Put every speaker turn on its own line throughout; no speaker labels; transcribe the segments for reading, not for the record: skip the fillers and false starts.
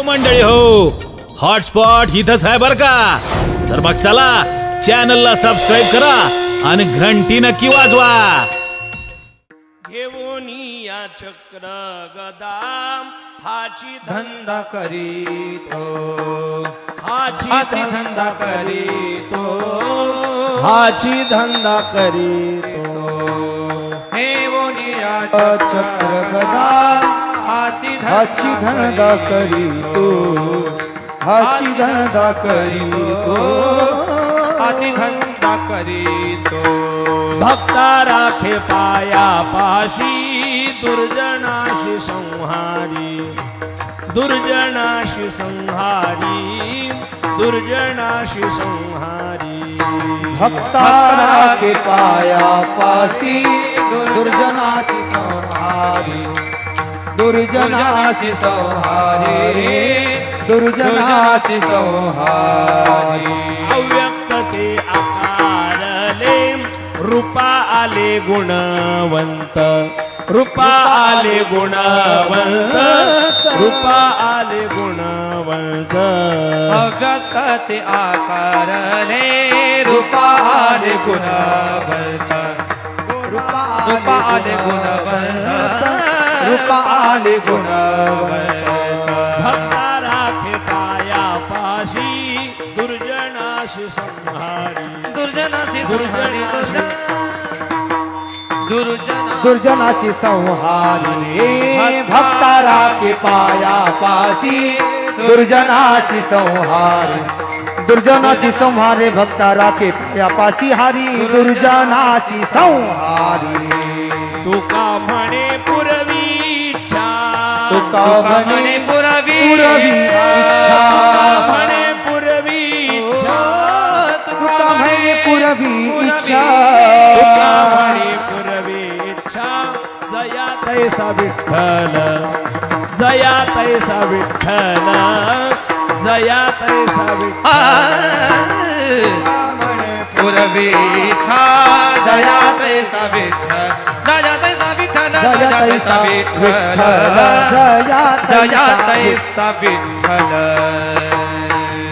मंडळी हो, हॉटस्पॉट इथंच आहे बर का. तर मग चला चॅनलला सबस्क्राईब करा आणि घंटी नक्की वाजवा.
घेऊन या चक्र गदा हाची
धंदा करीतो,
हाची
धंदा करीतो,
हाची धंदा करीतो.
हे वोनिया चक्र गदा हाची धंदा करीतो, हाची धंदा करीतो, हाची धंदा करीतो.
भक्ता राखे पाया पाशी दुर्जनाशी संहारी, दुर्जनाशी संहारी, दुर्जनाशी संहारी.
भक्ता के पाया पासी दुर्जनासी संहारी, दुर्जनासी संहारी, दुर्जनासी संहारी.
अव्यक्त ते आकारले रूपा आले गुणवंत, रूपा आले गुणवंत, रूपा आले गुणवंत.
अव्यक्त ते आकारले रूपा आले गुणवंत, रूपा आले गुणवंत, रूपा आले गुणवंत.
भक्ता राखे पाया पाशी दुर्जनाशी संहारी,
दुर्जनासी संहारी,
दुर्जनाची संहारी. भक्ता राखे पाया पासी दुर्जनाची संहारी, दुर्जनाची संहारे. भक्ता राखे पाया पासी हारी दुर्जनाची संहारी.
तुका म्हणे पुरवी इच्छा,
तुका म्हणे
पुरवी
इच्छा,
म्हणे पुरवी इच्छा,
तुका म्हणे पुरवी इच्छा,
तुका म्हणे पुरवी इच्छा. जया तैसा विठ्ठल, जया तैसा विठ्ठल, जया तैसा विठ्ठल.
पुरवी इच्छा जया तैसा विठ्ठल, जया तैसा विठ्ठल,
जया तैसा विठ्ठल,
जया तैसा विठ्ठल.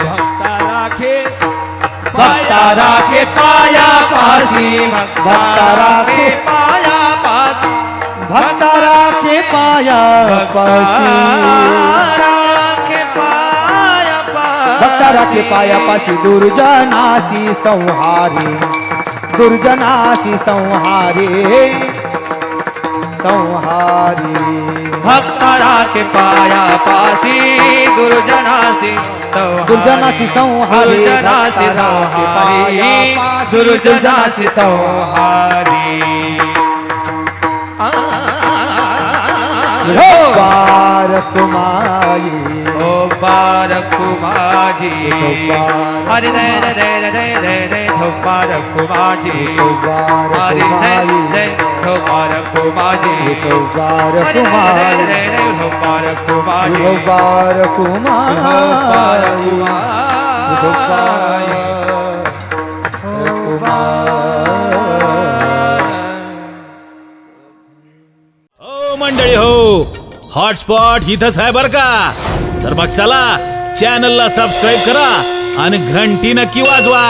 भक्ता राखे
भक्ता राखे पाया पाशी, भक्ता राखे
पाया पासी,
भक्ता राखे पाया पाशी,
राखे पाया पासी,
भक्ता राखे पाया पाशी दुर्जनासी संहारी, दुर्जनासी संहारी, संहारी.
भक्ता राखे पाया पासी दुर्जनासी संहारी,
दुर्जनाची संहारी,
दुर्जनासी संहारी, दुर्जनासी संहारी.
हो बारक माई,
ओ बारक माझी, हरि दे दे दे दे दे दे हो बारक माझी, हरि दे दे हो बारक माझी,
तो बारक
हरि दे
माई,
दे दे हो बारक माझी,
हो बारक
हो बारक
माई,
हो मंडळी हो, हॉटस्पॉट इथंच आहे बर का. तर मग चला चॅनलला सबस्क्राईब करा आणि घंटी नक्की वाजवा.